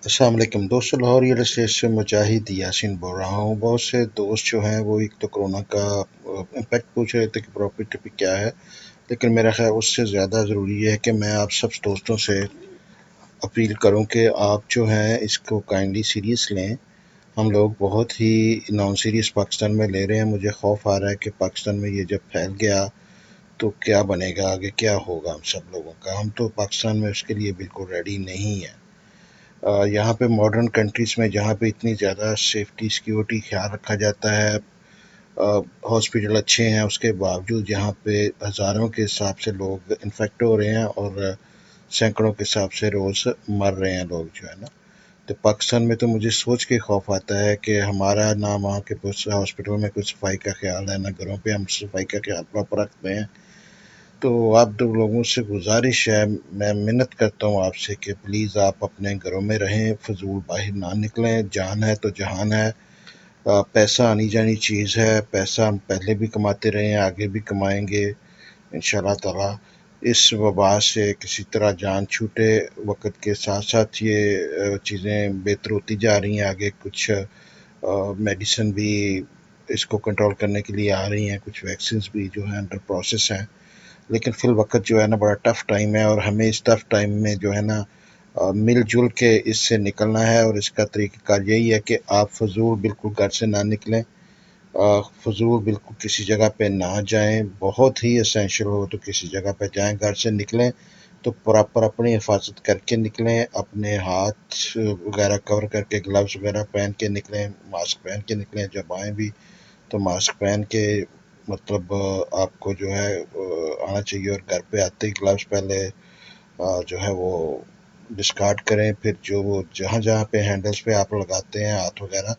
السلام علیکم دوستوں، لاہور ریئل اسٹیٹ سے مجاہد یاسین بول رہا ہوں۔ بہت سے دوست جو ہیں وہ ایک تو کرونا کا امپیکٹ پوچھ رہے تھے کہ پراپرٹی پہ کیا ہے، لیکن میرا خیال اس سے زیادہ ضروری ہے کہ میں آپ سب دوستوں سے اپیل کروں کہ آپ جو ہیں اس کو کائنڈلی سیریس لیں۔ ہم لوگ بہت ہی نان سیریس پاکستان میں لے رہے ہیں۔ مجھے خوف آ رہا ہے کہ پاکستان میں یہ جب پھیل گیا تو کیا بنے گا، آگے کیا ہوگا ہم سب لوگوں کا۔ ہم تو پاکستان میں اس کے لیے بالکل ریڈی نہیں ہیں۔ یہاں پہ ماڈرن کنٹریز میں جہاں پہ اتنی زیادہ سیفٹی سیکیورٹی خیال رکھا جاتا ہے، ہاسپٹل اچھے ہیں، اس کے باوجود یہاں پہ ہزاروں کے حساب سے لوگ انفیکٹ ہو رہے ہیں اور سینکڑوں کے حساب سے روز مر رہے ہیں لوگ جو ہے نا۔ تو پاکستان میں تو مجھے سوچ کے خوف آتا ہے کہ ہمارا نہ وہاں کے ہاسپٹل میں کوئی صفائی کا خیال ہے، نہ گھروں پہ ہم صفائی کا خیال پراپر رکھتے ہیں۔ تو آپ دو لوگوں سے گزارش ہے، میں منت کرتا ہوں آپ سے کہ پلیز آپ اپنے گھروں میں رہیں، فضول باہر نہ نکلیں۔ جان ہے تو جہان ہے۔ پیسہ آنی جانی چیز ہے، پیسہ ہم پہلے بھی کماتے رہے ہیں، آگے بھی کمائیں گے انشاءاللہ تعالی۔ اس وبا سے کسی طرح جان چھوٹے، وقت کے ساتھ ساتھ یہ چیزیں بہتر ہوتی جا رہی ہیں۔ آگے کچھ میڈیسن بھی اس کو کنٹرول کرنے کے لیے آ رہی ہیں، کچھ ویکسینز بھی جو ہیں انڈر پروسیس ہیں، لیکن فی الوقت جو ہے نا بڑا ٹف ٹائم ہے، اور ہمیں اس ٹف ٹائم میں جو ہے نا مل جل کے اس سے نکلنا ہے۔ اور اس کا طریقہ کار یہی ہے کہ آپ فضول بالکل گھر سے نہ نکلیں، فضول بالکل کسی جگہ پہ نہ جائیں۔ بہت ہی اسینشل ہو تو کسی جگہ پہ جائیں، گھر سے نکلیں تو پراپر اپنی حفاظت کر کے نکلیں، اپنے ہاتھ وغیرہ کور کر کے، گلوز وغیرہ پہن کے نکلیں، ماسک پہن کے نکلیں۔ جب آئیں بھی تو ماسک پہن کے، مطلب آپ کو جو ہے آنا چاہیے، اور گھر پہ آتے ہی گلوز پہلے جو ہے وہ ڈسکارڈ کریں۔ پھر جو وہ جہاں جہاں پہ ہینڈلز پہ آپ لگاتے ہیں ہاتھ وغیرہ،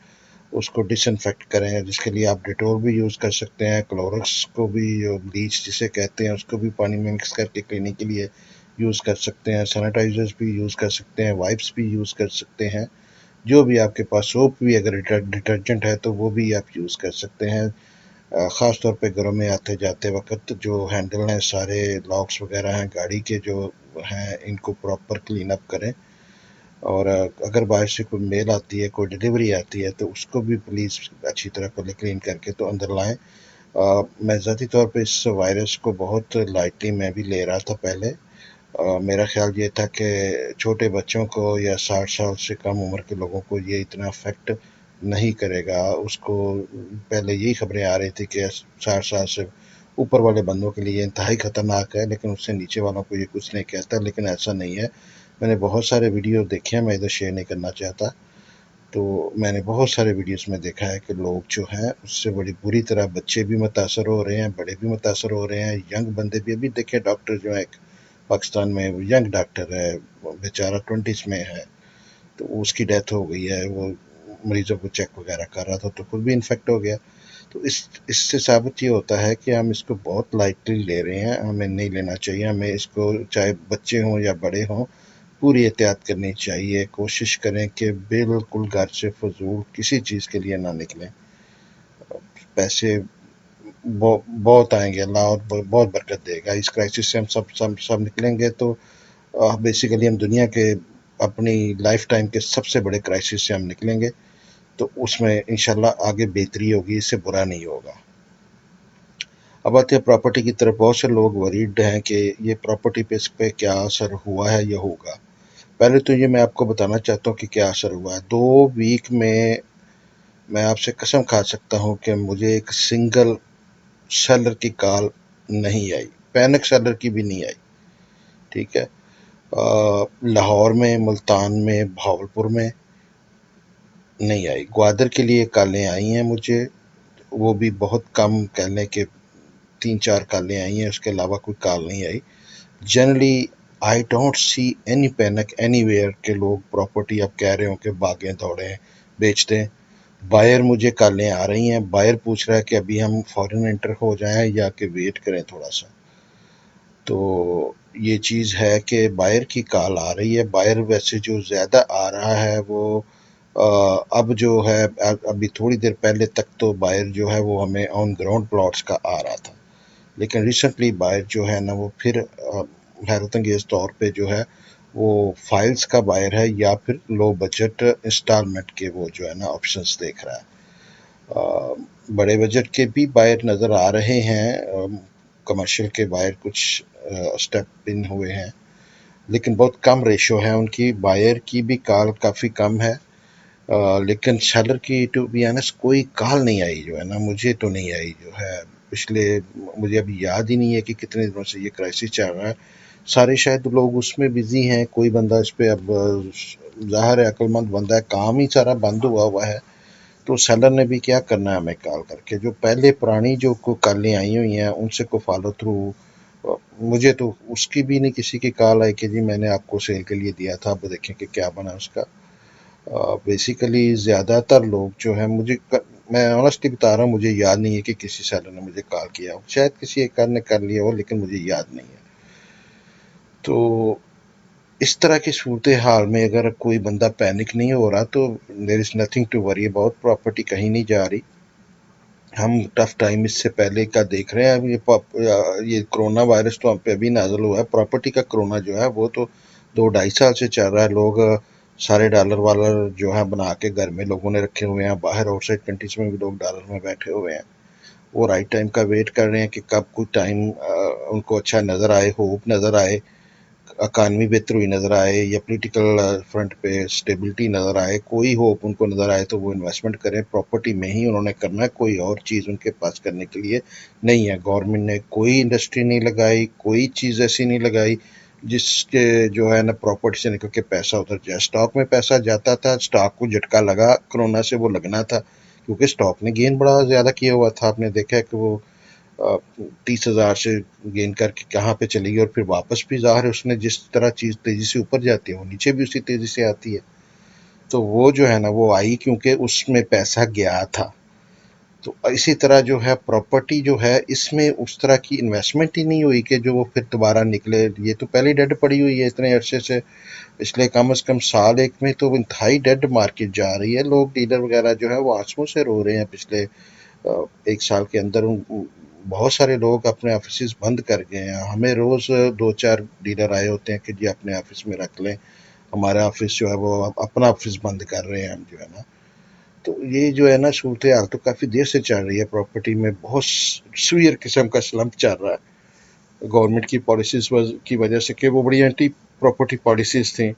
اس کو ڈس انفیکٹ کریں، جس کے لیے آپ ڈیٹول بھی یوز کر سکتے ہیں، کلورکس کو بھی، بلیچ جسے کہتے ہیں، اس کو بھی پانی میں مکس کر کے کلیننگ کے لیے یوز کر سکتے ہیں، سینیٹائزرز بھی یوز کر سکتے ہیں، وائپس بھی یوز کر سکتے ہیں، جو بھی آپ کے پاس، سوپ بھی اگر ڈٹرجنٹ ہے تو وہ بھی آپ یوز کر سکتے ہیں۔ خاص طور پہ گھروں میں آتے جاتے وقت جو ہینڈل ہیں، سارے لاکس وغیرہ ہیں گاڑی کے جو ہیں، ان کو پراپر کلین اپ کریں۔ اور اگر باہر سے کوئی میل آتی ہے، کوئی ڈیلیوری آتی ہے، تو اس کو بھی پلیز اچھی طرح پہلے کلین کر کے تو اندر لائیں۔ میں ذاتی طور پہ اس وائرس کو بہت لائٹلی میں بھی لے رہا تھا پہلے۔ میرا خیال یہ تھا کہ چھوٹے بچوں کو یا 60 سال سے کم عمر کے لوگوں کو یہ اتنا افیکٹ نہیں کرے گا۔ اس کو پہلے یہی خبریں آ رہی تھی کہ 60 سال سے اوپر والے بندوں کے لیے انتہائی خطرناک ہے، لیکن اس سے نیچے والوں کو یہ کچھ نہیں کہتا، لیکن ایسا نہیں ہے۔ میں نے بہت سارے ویڈیو دیکھے ہیں، میں ادھر شیئر نہیں کرنا چاہتا۔ تو میں نے بہت سارے ویڈیوز میں دیکھا ہے کہ لوگ جو ہیں اس سے بڑی بری طرح، بچے بھی متاثر ہو رہے ہیں، بڑے بھی متاثر ہو رہے ہیں، ینگ بندے بھی۔ ابھی دیکھیں ڈاکٹر جو ہے ایک پاکستان میں، ینگ ڈاکٹر ہے، بیچارہ 20s میں ہے، تو اس کی ڈیتھ ہو گئی ہے۔ وہ مریضوں کو چیک وغیرہ کر رہا تھا تو خود بھی انفیکٹ ہو گیا۔ تو اس سے ثابت یہ ہوتا ہے کہ ہم اس کو بہت لائٹلی لے رہے ہیں، ہمیں نہیں لینا چاہیے۔ ہمیں اس کو، چاہے بچے ہوں یا بڑے ہوں، پوری احتیاط کرنی چاہیے۔ کوشش کریں کہ بالکل گھر سے فضول کسی چیز کے لیے نہ نکلیں۔ پیسے بہت آئیں گے، اللہ اور بہت برکت دے گا۔ اس کرائسس سے ہم سب نکلیں گے تو بیسیکلی ہم دنیا کے، اپنی لائف ٹائم کے سب سے بڑے کرائسس سے ہم نکلیں گے، تو اس میں انشاءاللہ آگے بہتری ہوگی، اس سے برا نہیں ہوگا۔ اب آتے ہیں پراپرٹی کی طرف۔ بہت سے لوگ وریڈ ہیں کہ یہ پراپرٹی پہ، اس پہ کیا اثر ہوا ہے یا ہوگا۔ پہلے تو یہ میں آپ کو بتانا چاہتا ہوں کہ کیا اثر ہوا ہے۔ 2 ویک میں آپ سے قسم کھا سکتا ہوں کہ مجھے ایک سنگل سیلر کی کال نہیں آئی، پینک سیلر کی بھی نہیں آئی، ٹھیک ہے۔ لاہور میں، ملتان میں، بھاولپور میں نہیں آئی۔ گوادر کے لیے کالیں آئی ہیں مجھے، وہ بھی بہت کم، کہہ لیں کہ 3-4 کالیں آئی ہیں، اس کے علاوہ کوئی کال نہیں آئی۔ Generally I don't see any panic anywhere کہ لوگ پراپرٹی اب کہہ رہے ہوں کہ بھاگیں دوڑیں بیچ دیں۔ بائر مجھے کالیں آ رہی ہیں، بائر پوچھ رہا ہے کہ ابھی ہم فورن انٹر ہو جائیں یا کہ ویٹ کریں تھوڑا سا۔ تو یہ چیز ہے کہ بائر کی کال آ رہی ہے۔ بائر ویسے جو زیادہ آ رہا ہے وہ اب جو ہے، ابھی تھوڑی دیر پہلے تک تو بائر جو ہے وہ ہمیں آن گراؤنڈ پلاٹس کا آ رہا تھا، لیکن ریسنٹلی بائر جو ہے نا وہ پھر حیرت انگیز طور پہ جو ہے وہ فائلز کا بائر ہے یا پھر لو بجٹ انسٹالمنٹ کے وہ جو ہے نا آپشنز دیکھ رہا ہے. بڑے بجٹ کے بھی بائر نظر آ رہے ہیں، کمرشل کے بائر کچھ اسٹیپ ان ہوئے ہیں، لیکن بہت کم ریشو ہے ان کی. بائر کی بھی کال کافی کم ہے، لیکن سیلر کی ٹو بی آنیسٹ کوئی کال نہیں آئی جو ہے نا، مجھے تو نہیں آئی جو ہے پچھلے، مجھے ابھی یاد ہی نہیں ہے کہ کتنے دنوں سے یہ کرائسس چل رہا ہے. سارے شاید لوگ اس میں بزی ہیں، کوئی بندہ اس پہ اب ظاہر ہے عقل مند بندہ ہے، کام ہی سارا بند ہوا ہے. تو سیلر نے بھی کیا کرنا ہے ہمیں کال کر کے، جو پہلے پرانی جو کالیں آئی ہوئی ہیں ان سے کو فالو تھرو. مجھے تو اس کی بھی نہیں کسی کی کال آئی کہ جی میں نے آپ کو سیل کے لیے دیا تھا، اب دیکھیں کہ کیا بنا اس کا. بیسیکلی زیادہ تر لوگ جو ہیں، میں آنیسٹلی بتا رہا ہوں، مجھے یاد نہیں ہے کہ کسی سیلر نے مجھے کال کیا ہو. شاید کسی ایک نے کر لیا ہو لیکن مجھے یاد نہیں ہے. تو اس طرح کی صورتحال میں اگر کوئی بندہ پینک نہیں ہو رہا تو there is nothing to worry about. Property کہیں نہیں جا رہی. ہم ٹف ٹائم اس سے پہلے کا دیکھ رہے ہیں. اب یہ کرونا وائرس تو ہم پہ ابھی نازل ہوا ہے. پراپرٹی کا کرونا جو ہے وہ تو 2-2.5 سال سے چل رہا ہے. لوگ سارے ڈالر والر جو ہے بنا کے گھر میں لوگوں نے رکھے ہوئے ہیں. باہر آؤٹ سائڈ کنٹریز میں بھی لوگ ڈالر میں بیٹھے ہوئے ہیں. وہ رائٹ ٹائم کا ویٹ کر رہے ہیں کہ کب کوئی ٹائم ان کو اچھا نظر آئے، ہوپ نظر آئے، اکانومی بہتر ہوئی نظر آئے، یا پولیٹیکل فرنٹ پہ اسٹیبلٹی نظر آئے، کوئی ہوپ ان کو نظر آئے تو وہ انویسٹمنٹ کریں. پراپرٹی میں ہی انہوں نے کرنا ہے، کوئی اور چیز ان کے پاس کرنے کے لیے نہیں ہے. گورنمنٹ نے کوئی انڈسٹری نہیں لگائی، کوئی چیز ایسی نہیں لگائی جس کے جو ہے نا پراپرٹی سے نکل کے پیسہ ادھر جائے. اسٹاک میں پیسہ جاتا تھا، اسٹاک کو جھٹکا لگا کرونا سے، وہ لگنا تھا کیونکہ اسٹاک نے گین بڑا زیادہ کیا ہوا تھا. آپ نے دیکھا کہ وہ 30,000 سے گین کر کے کہاں پہ چلی گئی، اور پھر واپس بھی ظاہر ہے اس نے جس طرح چیز تیزی سے اوپر جاتی ہے وہ نیچے بھی اسی تیزی سے آتی ہے. تو وہ جو ہے نا وہ آئی کیونکہ اس میں پیسہ گیا تھا. تو اسی طرح جو ہے پراپرٹی جو ہے اس میں اس طرح کی انویسٹمنٹ ہی نہیں ہوئی کہ جو وہ پھر دوبارہ نکلے. یہ تو پہلے ڈیڈ پڑی ہوئی ہے اتنے عرصے سے، پچھلے کم از کم سال ایک میں تو انتہائی ڈیڈ مارکیٹ جا رہی ہے. لوگ ڈیلر وغیرہ جو ہے وہ آنسوؤں سے رو رہے ہیں. پچھلے ایک سال کے اندر بہت سارے لوگ اپنے آفیسز بند کر گئے ہیں. ہمیں روز 2-4 ڈیلر آئے ہوتے ہیں کہ جی اپنے آفس میں رکھ لیں، ہمارا آفس جو ہے وہ اپنا آفس بند کر رہے ہیں ہم جو ہے نا. تو یہ جو ہے نا صورتحال تو کافی دیر سے چل رہی ہے. پراپرٹی میں بہت سوئر قسم کا سلمپ چل رہا ہے گورنمنٹ کی پالیسیز کی وجہ سے، کہ وہ بڑی اینٹی پراپرٹی پالیسیز تھیں.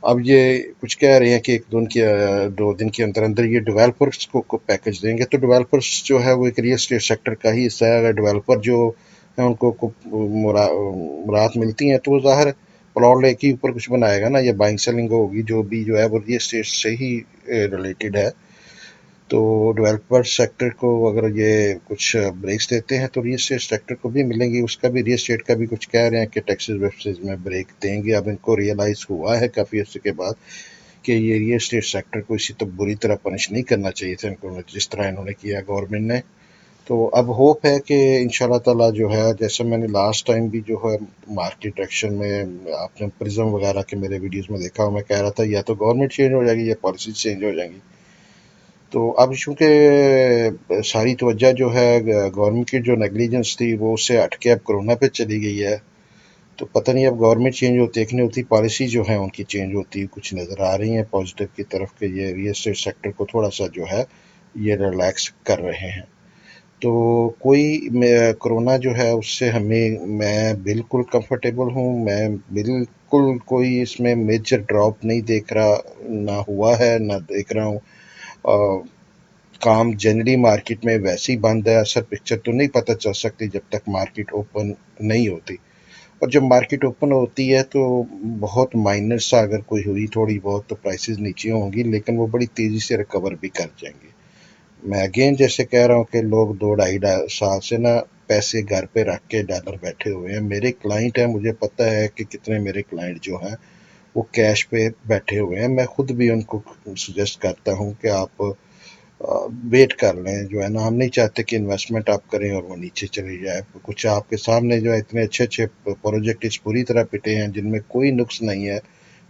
اب یہ کچھ کہہ رہے ہیں کہ 2 دن کے اندر اندر یہ ڈیولپرس کو پیکج دیں گے. تو ڈیولپرس جو ہے وہ ایک ریئل اسٹیٹ سیکٹر کا ہی حصہ ہے. اگر ڈیولپر جو ہے ان کو مراد ملتی ہیں تو وہ ظاہر ہے پلاٹ لے کے اوپر کچھ بنائے گا نا، یا بائنگ سیلنگ ہوگی جو بھی جو ہے وہ ریئل اسٹیٹ سے ہی ریلیٹڈ ہے. تو ڈیولپر سیکٹر کو اگر یہ کچھ بریکس دیتے ہیں تو ریئل اسٹیٹ سیکٹر کو بھی ملیں گی. اس کا بھی ریئل اسٹیٹ کا بھی کچھ کہہ رہے ہیں کہ ٹیکسز ویکسز میں بریک دیں گے. اب ان کو ریئلائز ہوا ہے کافی عرصے کے بعد کہ یہ ریئل اسٹیٹ سیکٹر کو اسی تو بری طرح پنش نہیں کرنا چاہیے تھا ان کو جس طرح انہوں نے کیا گورنمنٹ نے. تو اب ہوپ ہے کہ انشاءاللہ تعالی جو ہے، جیسے میں نے لاسٹ ٹائم بھی جو ہے مارکیٹ ڈائریکشن میں آپ نے پرزم وغیرہ کے میرے ویڈیوز میں دیکھا، میں کہہ رہا تھا یا تو گورنمنٹ چینج ہو جائے گی یا پالیسی چینج ہو جائیں گی. تو اب چونکہ ساری توجہ جو ہے گورنمنٹ کی جو نیگلیجنس تھی وہ اس سے ہٹ کے اب کرونا پہ چلی گئی ہے. تو پتہ نہیں اب گورنمنٹ چینج ہوتی ہے کہ نہیں ہوتی، پالیسی جو ہے ان کی چینج ہوتی کچھ نظر آ رہی ہیں پازیٹیو کی طرف کہ یہ ریئل اسٹیٹ سیکٹر کو تھوڑا سا جو ہے یہ ریلیکس کر رہے ہیں. تو کوئی کرونا جو ہے اس سے میں بالکل کمفرٹیبل ہوں. میں بالکل کوئی اس میں میجر ڈراپ نہیں دیکھ رہا، نہ ہوا ہے نہ دیکھ رہا ہوں. کام جنرلی مارکیٹ میں ویسے ہی بند ہے. اصل پکچر تو نہیں پتہ چل سکتی جب تک مارکیٹ اوپن نہیں ہوتی، اور جب مارکیٹ اوپن ہوتی ہے تو بہت مائنر سا اگر کوئی ہوئی تھوڑی بہت تو پرائسز نیچے ہوں گی، لیکن وہ بڑی تیزی سے ریکور بھی کر جائیں گے. میں اگین جیسے کہہ رہا ہوں کہ لوگ 2-2.5 سال سے نا پیسے گھر پہ رکھ کے ڈالر بیٹھے ہوئے ہیں. میرے کلائنٹ ہیں، مجھے پتہ ہے کہ کتنے میرے کلائنٹ جو ہیں وہ کیش پہ بیٹھے ہوئے ہیں. میں خود بھی ان کو سجیسٹ کرتا ہوں کہ آپ ویٹ کر لیں جو ہے نا. ہم نہیں چاہتے کہ انویسٹمنٹ آپ کریں اور وہ نیچے چلی جائے. کچھ آپ کے سامنے جو ہے اتنے اچھے اچھے پروجیکٹ اس پوری طرح پٹے ہیں جن میں کوئی نقص نہیں ہے.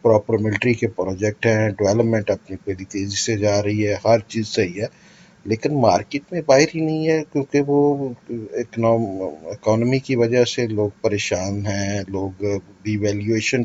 پراپر ملٹری کے پروجیکٹ ہیں، ڈیولپمنٹ اپنی پہلی تیزی سے جا رہی ہے، ہر چیز صحیح ہے، لیکن مارکیٹ میں باہر ہی نہیں ہے کیونکہ وہ اکانومی کی وجہ سے لوگ پریشان ہیں. لوگ ڈی ویلیویشن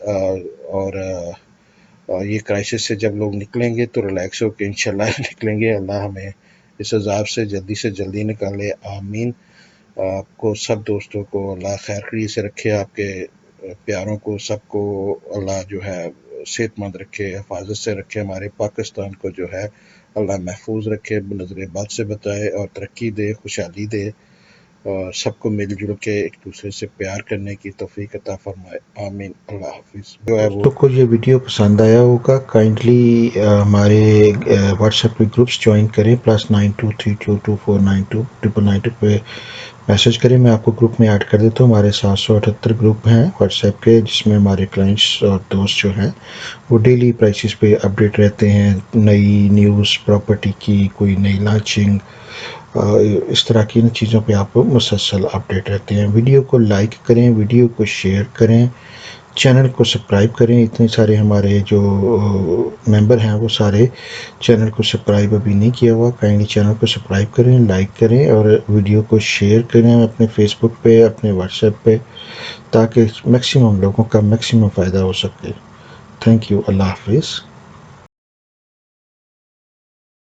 اور یہ کرائسس سے جب لوگ نکلیں گے تو ریلیکس ہو کے انشاءاللہ نکلیں گے. اللہ ہمیں اس عذاب سے جلدی نکالے. آمین. آپ کو سب دوستوں کو اللہ خیر خیریت سے رکھے. آپ کے پیاروں کو سب کو اللہ جو ہے صحت مند رکھے، حفاظت سے رکھے. ہمارے پاکستان کو جو ہے اللہ محفوظ رکھے، نظر بد سے بچائے اور ترقی دے، خوشحالی دے، اور سب کو مل جل کے ایک دوسرے سے پیار کرنے کی توفیق عطا فرمائے. آمین. اللہ حافظ. جو ہے وہ دوستوں کو یہ ویڈیو پسند آیا ہوگا، کائنڈلی ہمارے واٹس ایپ پہ گروپس جوائن کریں، +9232249299 پہ میسج کریں. میں آپ کو گروپ میں ایڈ کر دیتا ہوں. ہمارے 778 گروپ ہیں واٹس ایپ کے، جس میں ہمارے کلائنٹس اور دوست جو ہیں وہ ڈیلی پرائسز پہ اپڈیٹ رہتے ہیں. نئی نیوز پراپرٹی کی، کوئی نئی لانچنگ، اس طرح کی چیزوں پہ آپ مسلسل اپڈیٹ رہتے ہیں. ویڈیو کو لائک کریں، ویڈیو کو شیئر کریں، چینل کو سبسکرائب کریں. اتنے سارے ہمارے جو ممبر ہیں وہ سارے چینل کو سبسکرائب ابھی نہیں کیا ہوا. کائنڈلی چینل کو سبسکرائب کریں، لائک کریں اور ویڈیو کو شیئر کریں اپنے فیس بک پہ، اپنے واٹس ایپ پہ، تاکہ میکسیمم لوگوں کا میکسیمم فائدہ ہو سکے. Thank you. اللہ حافظ.